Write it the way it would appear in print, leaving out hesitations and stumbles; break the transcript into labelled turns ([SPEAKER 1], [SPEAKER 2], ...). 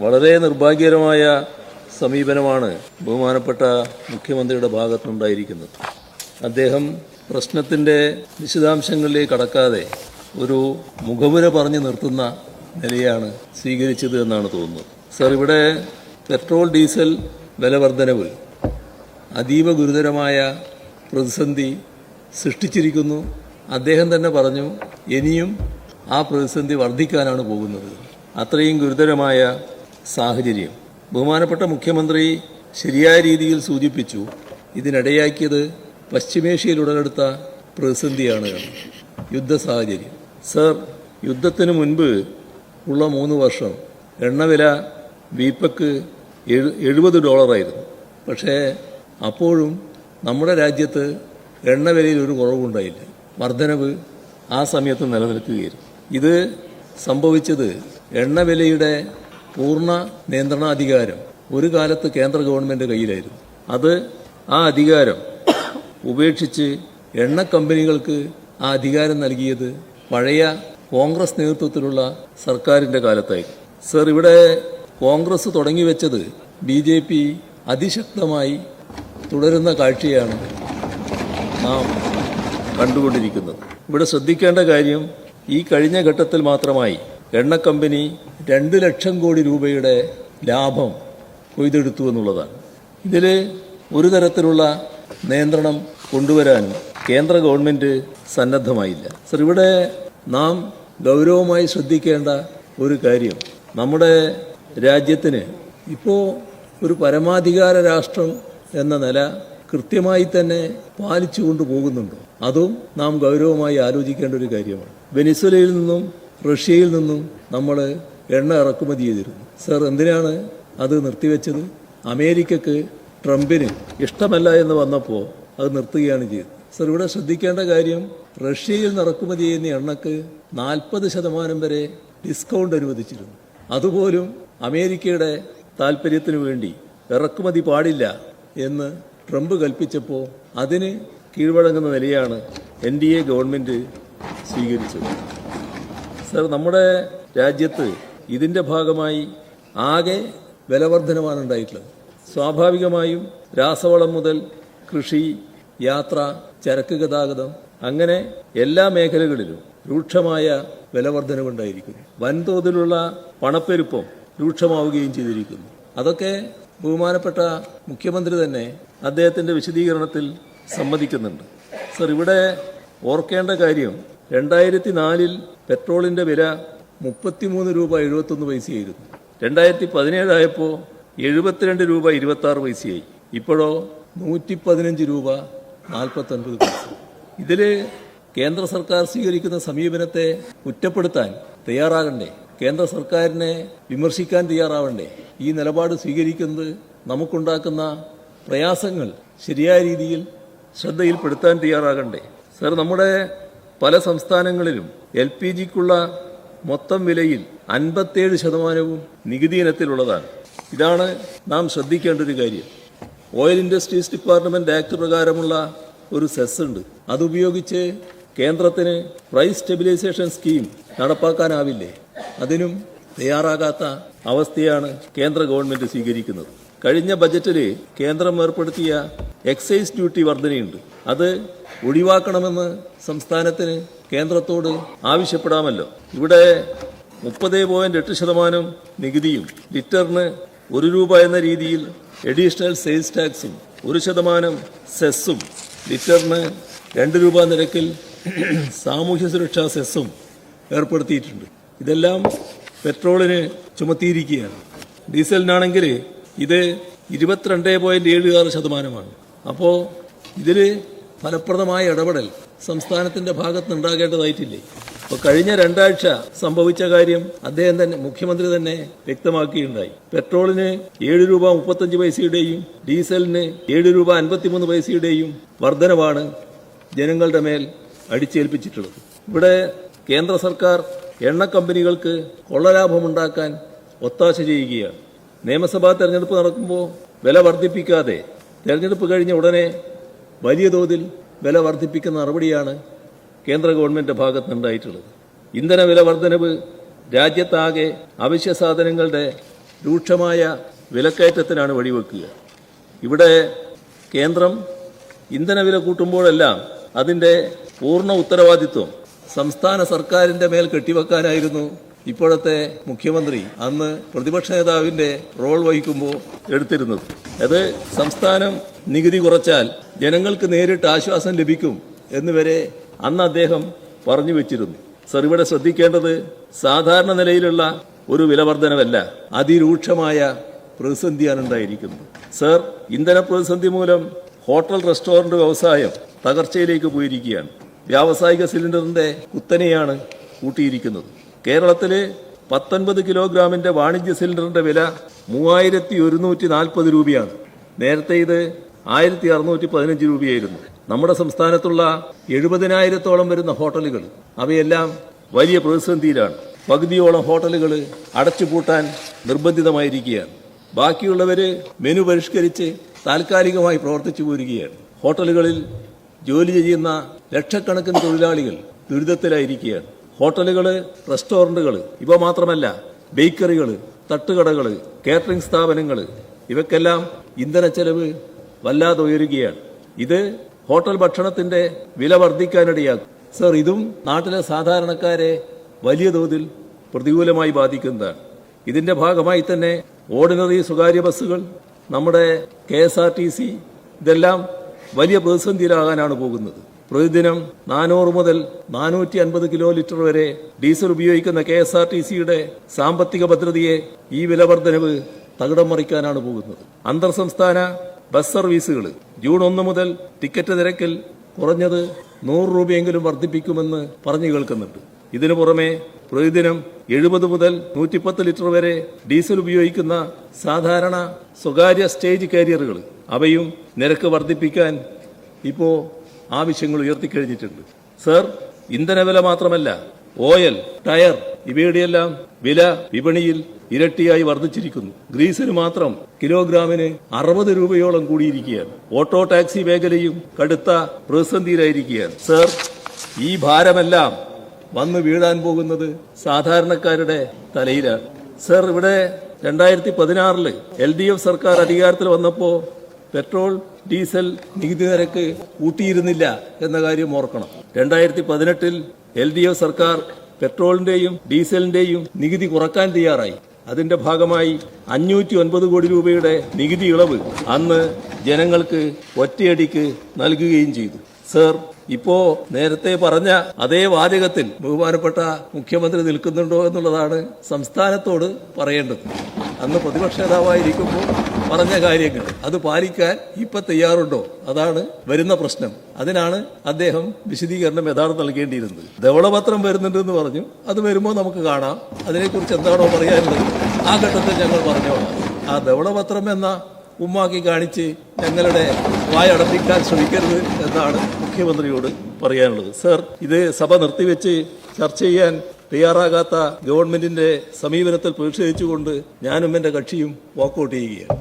[SPEAKER 1] വളരെ നിർഭാഗ്യകരമായ സമീപനമാണ് ബഹുമാനപ്പെട്ട മുഖ്യമന്ത്രിയുടെ ഭാഗത്തുനിന്നുണ്ടായിരിക്കുന്നത്. അദ്ദേഹം പ്രശ്നത്തിൻ്റെ വിശദാംശങ്ങളിലേക്ക് കടക്കാതെ ഒരു മുഖവുര പറഞ്ഞു നിർത്തുന്ന നിലയാണ് സ്വീകരിച്ചത് എന്നാണ് തോന്നുന്നത്. സർ, ഇവിടെ പെട്രോൾ ഡീസൽ വില വർധനവ് അതീവ ഗുരുതരമായ പ്രതിസന്ധി സൃഷ്ടിച്ചിരിക്കുന്നു. അദ്ദേഹം തന്നെ പറഞ്ഞു ഇനിയും ആ പ്രതിസന്ധി വർദ്ധിക്കാനാണ് പോകുന്നത്. അത്രയും ഗുരുതരമായ സാഹചര്യം ബഹുമാനപ്പെട്ട മുഖ്യമന്ത്രി ശരിയായ രീതിയിൽ സൂചിപ്പിച്ചു. ഇതിനിടയാക്കിയത് പശ്ചിമേഷ്യയിൽ ഉടലെടുത്ത പ്രതിസന്ധിയാണ്, യുദ്ധ സാഹചര്യം. സർ, യുദ്ധത്തിന് മുൻപ് ഉള്ള 3 വർഷം എണ്ണവില വീപ്പക്ക് $70 പക്ഷേ അപ്പോഴും നമ്മുടെ രാജ്യത്ത് എണ്ണവിലയിൽ ഒരു കുറവുണ്ടായില്ല. വർധനവ് ആ സമയത്ത് നിലനിൽക്കുകയായിരുന്നു. ഇത് സംഭവിച്ചത് എണ്ണവിലയുടെ പൂർണ്ണ നിയന്ത്രണാധികാരം ഒരു കാലത്ത് കേന്ദ്ര ഗവൺമെൻറ് കയ്യിലായിരുന്നു. അത് ആ അധികാരം ഉപേക്ഷിച്ച് എണ്ണ കമ്പനികൾക്ക് ആ അധികാരം നൽകിയത് പഴയ കോൺഗ്രസ് നേതൃത്വത്തിലുള്ള സർക്കാരിൻ്റെ കാലത്തായിരുന്നു. സർ, ഇവിടെ കോൺഗ്രസ് തുടങ്ങിവെച്ചത് BJP അതിശക്തമായി തുടരുന്ന കാഴ്ചയാണ് നാം കണ്ടുകൊണ്ടിരിക്കുന്നത്. ഇവിടെ ശ്രദ്ധിക്കേണ്ട കാര്യം, ഈ കഴിഞ്ഞ ഘട്ടത്തിൽ മാത്രമായി എണ്ണ കമ്പനി 2 ലക്ഷം കോടി രൂപയുടെ ലാഭം കൊയ്തെടുത്തു എന്നുള്ളതാണ്. ഇതിൽ ഒരു തരത്തിലുള്ള നിയന്ത്രണം കൊണ്ടുവരാൻ കേന്ദ്ര ഗവൺമെൻറ് സന്നദ്ധമായില്ല. സർ, ഇവിടെ നാം ഗൗരവമായി ശ്രദ്ധിക്കേണ്ട ഒരു കാര്യം, നമ്മുടെ രാജ്യത്തിന് ഇപ്പോൾ ഒരു പരമാധികാര രാഷ്ട്രം എന്ന നില കൃത്യമായി തന്നെ പാലിച്ചു കൊണ്ടുപോകുന്നുണ്ടോ, അതും നാം ഗൗരവമായി ആലോചിക്കേണ്ട ഒരു കാര്യമാണ്. വെനിസ്വേലയിൽ നിന്നും റഷ്യയിൽ നിന്നും നമ്മൾ എണ്ണ ഇറക്കുമതി ചെയ്തിരുന്നു. സർ, എന്തിനാണ് അത് നിർത്തിവെച്ചത്? അമേരിക്കക്ക് ട്രംപിന് ഇഷ്ടമല്ല എന്ന് വന്നപ്പോൾ അത് നിർത്തുകയാണ് ചെയ്തത്. സർ, ഇവിടെ ശ്രദ്ധിക്കേണ്ട കാര്യം, റഷ്യയിൽ നിന്ന് ഇറക്കുമതി ചെയ്യുന്ന എണ്ണക്ക് 40% വരെ ഡിസ്കൗണ്ട് അനുവദിച്ചിരുന്നു. അതുപോലും അമേരിക്കയുടെ താല്പര്യത്തിനു വേണ്ടി ഇറക്കുമതി പാടില്ല എന്ന് ട്രംപ് കൽപ്പിച്ചപ്പോൾ അതിന് കീഴ്വഴങ്ങുന്ന നിലയാണ് NDA ഗവൺമെൻറ് സ്വീകരിച്ചത്. സർ, നമ്മുടെ രാജ്യത്ത് ഇതിൻ്റെ ഭാഗമായി ആകെ വിലവർദ്ധനമാണ് ഉണ്ടായിട്ടുള്ളത്. സ്വാഭാവികമായും രാസവളം മുതൽ കൃഷി, യാത്ര, ചരക്ക് ഗതാഗതം, അങ്ങനെ എല്ലാ മേഖലകളിലും രൂക്ഷമായ വിലവർദ്ധനവുണ്ടായിരിക്കുന്നു. വൻതോതിലുള്ള പണപ്പെരുപ്പം രൂക്ഷമാവുകയും ചെയ്തിരിക്കുന്നു. അതൊക്കെ ബഹുമാനപ്പെട്ട മുഖ്യമന്ത്രി തന്നെ അദ്ദേഹത്തിൻ്റെ വിശദീകരണത്തിൽ സമ്മതിക്കുന്നുണ്ട്. സർ, ഇവിടെ ഓർക്കേണ്ട കാര്യം, 2004 പെട്രോളിൻ്റെ വില 33 രൂപ 71 പൈസയായിരുന്നു. 2017 ആയപ്പോൾ 72 രൂപ 26 പൈസയായി. ഇപ്പോഴോ 115 രൂപ 49 പൈസ. ഇതിൽ കേന്ദ്ര സർക്കാർ സ്വീകരിക്കുന്ന സമീപനത്തെ കുറ്റപ്പെടുത്താൻ തയ്യാറാകണ്ടേ? കേന്ദ്ര സർക്കാരിനെ വിമർശിക്കാൻ തയ്യാറാവണ്ടേ? ഈ നിലപാട് സ്വീകരിക്കുന്നത് നമുക്കുണ്ടാക്കുന്ന പ്രയാസങ്ങൾ ശരിയായ രീതിയിൽ ശ്രദ്ധയിൽപ്പെടുത്താൻ തയ്യാറാകണ്ടേ? സർ, നമ്മുടെ പല സംസ്ഥാനങ്ങളിലും LPGക്കുള്ള മൊത്തം വിലയിൽ 57% നികുതി ഇനത്തിലുള്ളതാണ്. ഇതാണ് നാം ശ്രദ്ധിക്കേണ്ട ഒരു കാര്യം. ഓയിൽ ഇൻഡസ്ട്രീസ് ഡിപ്പാർട്ട്മെന്റ് ആക്ട് പ്രകാരമുള്ള ഒരു സെസ് ഉണ്ട്. അതുപയോഗിച്ച് കേന്ദ്രത്തിന് പ്രൈസ് സ്റ്റെബിലൈസേഷൻ സ്കീം നടപ്പാക്കാനാവില്ലേ? അതിനും തയ്യാറാകാത്ത അവസ്ഥയാണ് കേന്ദ്ര ഗവൺമെന്റ് സ്വീകരിക്കുന്നത്. കഴിഞ്ഞ ബജറ്റിൽ കേന്ദ്രം ഏർപ്പെടുത്തിയ എക്സൈസ് ഡ്യൂട്ടി വർധനയുണ്ട്. അത് ഒഴിവാക്കണമെന്ന് സംസ്ഥാനത്തിന് കേന്ദ്രത്തോട് ആവശ്യപ്പെടാമല്ലോ. ഇവിടെ 30.8% നികുതിയും ലിറ്ററിന് 1 രൂപ എന്ന രീതിയിൽ എഡീഷണൽ സെയിൽസ് ടാക്സും 1% സെസ്സും ലിറ്ററിന് 2 രൂപ നിരക്കിൽ സാമൂഹ്യ സുരക്ഷാ സെസ്സും ഏർപ്പെടുത്തിയിട്ടുണ്ട്. ഇതെല്ലാം പെട്രോളിന് ചുമത്തിയിരിക്കുകയാണ്. ഡീസലിനാണെങ്കിൽ ഇത് 22.76%. അപ്പോൾ ഇതിൽ ഫലപ്രദമായ ഇടപെടൽ സംസ്ഥാനത്തിന്റെ ഭാഗത്ത് ഉണ്ടാകേണ്ടതായിട്ടില്ലേ? അപ്പോൾ കഴിഞ്ഞ 2 ആഴ്ച സംഭവിച്ച കാര്യം അദ്ദേഹം തന്നെ, മുഖ്യമന്ത്രി തന്നെ വ്യക്തമാക്കിയിട്ടുണ്ടായി. പെട്രോളിന് 7 രൂപ 35 പൈസയുടെയും ഡീസലിന് 7 രൂപ 53 പൈസയുടെയും വർധനവാണ് ജനങ്ങളുടെ മേൽ അടിച്ചേൽപ്പിച്ചിട്ടുള്ളത്. ഇവിടെ കേന്ദ്ര സർക്കാർ എണ്ണ കമ്പനികൾക്ക് കൊള്ളലാഭമുണ്ടാക്കാൻ ഒത്താശ ചെയ്യുകയാണ്. നിയമസഭാ തെരഞ്ഞെടുപ്പ് നടക്കുമ്പോൾ വില വർദ്ധിപ്പിക്കാതെ തെരഞ്ഞെടുപ്പ് കഴിഞ്ഞ ഉടനെ വലിയ തോതിൽ വില വർദ്ധിപ്പിക്കുന്ന നടപടിയാണ് കേന്ദ്ര ഗവൺമെന്റ് ഭാഗത്ത് നിന്നുണ്ടായിട്ടുള്ളത്. ഇന്ധന വില വർധനവ് രാജ്യത്താകെ അവശ്യ സാധനങ്ങളുടെ രൂക്ഷമായ വിലക്കയറ്റത്തിനാണ് വഴിവെക്കുക. ഇവിടെ കേന്ദ്രം ഇന്ധനവില കൂട്ടുമ്പോഴെല്ലാം അതിൻ്റെ പൂർണ്ണ ഉത്തരവാദിത്വം സംസ്ഥാന സർക്കാരിൻ്റെ മേൽ കെട്ടിവെക്കാനായിരുന്നു ഇപ്പോഴത്തെ മുഖ്യമന്ത്രി അന്ന് പ്രതിപക്ഷ നേതാവിൻ്റെ റോൾ വഹിക്കുമ്പോൾ എടുത്തിരുന്നത്. അത് സംസ്ഥാനം നികുതി കുറച്ചാൽ ജനങ്ങൾക്ക് നേരിട്ട് ആശ്വാസം ലഭിക്കും എന്നുവരെ അന്ന് അദ്ദേഹം പറഞ്ഞു വെച്ചിരുന്നു. സർ, ഇവിടെ ശ്രദ്ധിക്കേണ്ടത് സാധാരണ നിലയിലുള്ള ഒരു വിലവർധനവല്ല, അതിരൂക്ഷമായ പ്രതിസന്ധിയാണ് ഉണ്ടായിരിക്കുന്നത്. സർ, ഇന്ധന പ്രതിസന്ധി മൂലം ഹോട്ടൽ റെസ്റ്റോറന്റ് വ്യവസായം തകർച്ചയിലേക്ക് പോയിരിക്കുകയാണ്. വ്യാവസായിക സിലിണ്ടറിന്റെ കുത്തനെയാണ് കൂട്ടിയിരിക്കുന്നത്. കേരളത്തിൽ 19 കിലോഗ്രാമിന്റെ വാണിജ്യ സിലിണ്ടറിന്റെ വില 3140 രൂപയാണ്. നേരത്തെ ഇത് 1615 രൂപയായിരുന്നു. നമ്മുടെ സംസ്ഥാനത്തുള്ള 70,000-ഓളം വരുന്ന ഹോട്ടലുകൾ അവയെല്ലാം വലിയ പ്രതിസന്ധിയിലാണ്. പകുതിയോളം ഹോട്ടലുകൾ അടച്ചുപൂട്ടാൻ നിർബന്ധിതമായിരിക്കുകയാണ്. ബാക്കിയുള്ളവർ മെനു പരിഷ്കരിച്ച് താൽക്കാലികമായി പ്രവർത്തിച്ചു പോരുകയാണ്. ഹോട്ടലുകളിൽ ജോലി ചെയ്യുന്ന ലക്ഷക്കണക്കിന് തൊഴിലാളികൾ ദുരിതത്തിലായിരിക്കുകയാണ്. ഹോട്ടലുകൾ, റെസ്റ്റോറന്റുകൾ, ഇവ മാത്രമല്ല ബേക്കറികൾ, തട്ടുകടകൾ, കാറ്ററിംഗ് സ്ഥാപനങ്ങൾ, ഇവയ്ക്കെല്ലാം ഇന്ധനച്ചെലവ് വല്ലാതെ ഉയരുകയാണ്. ഇത് ഹോട്ടൽ ഭക്ഷണത്തിന്റെ വില വർദ്ധിക്കാനിടയാക്കും. സർ, ഇതും നാട്ടിലെ സാധാരണക്കാരെ വലിയ തോതിൽ പ്രതികൂലമായി ബാധിക്കുന്നതാണ്. ഇതിന്റെ ഭാഗമായി തന്നെ ഓർഡിനറി സ്വകാര്യ ബസ്സുകൾ, നമ്മുടെ KSRTC ഇതെല്ലാം വലിയ പ്രതിസന്ധിയിലാകാനാണ് പോകുന്നത്. പ്രതിദിനം 400 മുതൽ 450 കിലോ ലിറ്റർ വരെ ഡീസൽ ഉപയോഗിക്കുന്ന KSRTCയുടെ സാമ്പത്തിക ഭദ്രതയെ ഈ വിലവർദ്ധനവ് തകിടം മറിക്കാനാണ് പോകുന്നത്. അന്തർ സംസ്ഥാന ബസ് സർവീസുകൾ ജൂൺ 1 മുതൽ ടിക്കറ്റ് നിരക്കിൽ കുറഞ്ഞത് 100 രൂപയെങ്കിലും വർദ്ധിപ്പിക്കുമെന്ന് പറഞ്ഞു കേൾക്കുന്നുണ്ട്. ഇതിനു പുറമെ പ്രതിദിനം 70 മുതൽ 110 ലിറ്റർ വരെ ഡീസൽ ഉപയോഗിക്കുന്ന സാധാരണ സ്വകാര്യ സ്റ്റേജ് കാരിയറുകൾ അവയും നിരക്ക് വർദ്ധിപ്പിക്കാൻ ഇപ്പോൾ ആവശ്യങ്ങൾ ഉയർത്തിക്കഴിഞ്ഞിട്ടുണ്ട്. സർ, ഇന്ധനവില മാത്രമല്ല, ഓയിൽ, ടയർ ഇവയുടെയെല്ലാം വില വിപണിയിൽ ഇരട്ടിയായി വർദ്ധിച്ചിരിക്കുന്നു. ഗ്രീസിന് മാത്രം കിലോഗ്രാമിന് 60 രൂപയോളം കൂടിയിരിക്കുകയാണ്. ഓട്ടോ ടാക്സി മേഖലയും കടുത്ത പ്രതിസന്ധിയിലായിരിക്കുകയാണ്. സർ, ഈ ഭാരമെല്ലാം വന്ന് വീഴാൻ പോകുന്നത് സാധാരണക്കാരുടെ തലയിലാണ്. സർ, ഇവിടെ 2016 LDF സർക്കാർ അധികാരത്തിൽ വന്നപ്പോൾ പെട്രോൾ, ഡീസൽ നികുതി നിരക്ക് കൂട്ടിയിരുന്നില്ല എന്ന കാര്യം ഓർക്കണം. 2018 LDF സർക്കാർ പെട്രോളിന്റെയും ഡീസലിന്റെയും നികുതി കുറക്കാൻ തയ്യാറായി. അതിന്റെ ഭാഗമായി 509 കോടി രൂപയുടെ നികുതി ഇളവ് അന്ന് ജനങ്ങൾക്ക് ഒറ്റയടിക്ക് നൽകുകയും ചെയ്തു. സർ, ഇപ്പോ നേരത്തെ പറഞ്ഞ അതേ വാചകത്തിൽ ബഹുമാനപ്പെട്ട മുഖ്യമന്ത്രി നിൽക്കുന്നുണ്ടോ എന്നുള്ളതാണ് സംസ്ഥാനത്തോട് പറയേണ്ടത്. അന്ന് പ്രതിപക്ഷ നേതാവായിരിക്കുമ്പോൾ പറഞ്ഞ കാര്യങ്ങൾ അത് പാലിക്കാൻ ഇപ്പൊ തയ്യാറുണ്ടോ? അതാണ് വരുന്ന പ്രശ്നം. അതിനാണ് അദ്ദേഹം വിശദീകരണം യഥാർത്ഥം നൽകേണ്ടിയിരുന്നത്. ധവളപത്രം വരുന്നുണ്ടെന്ന് പറഞ്ഞു. അത് വരുമ്പോൾ നമുക്ക് കാണാം. അതിനെക്കുറിച്ച് എന്താണോ പറയാനുള്ളത് ആ ഘട്ടത്തിൽ ഞങ്ങൾ പറഞ്ഞോളാം. ആ ധവളപത്രം എന്ന ഉമ്മാക്കി കാണിച്ച് ഞങ്ങളുടെ വായടപ്പിക്കാൻ ശ്രമിക്കരുത് എന്നാണ് മുഖ്യമന്ത്രിയോട് പറയാനുള്ളത്. സർ, ഇത് സഭ നിർത്തിവെച്ച് ചർച്ച ചെയ്യാൻ തയ്യാറാകാത്ത ഗവൺമെന്റിന്റെ സമീപനത്തിൽ പ്രതിഷേധിച്ചുകൊണ്ട് ഞാനും എന്റെ കക്ഷിയും വാക്കൌട്ട് ചെയ്യുകയാണ്.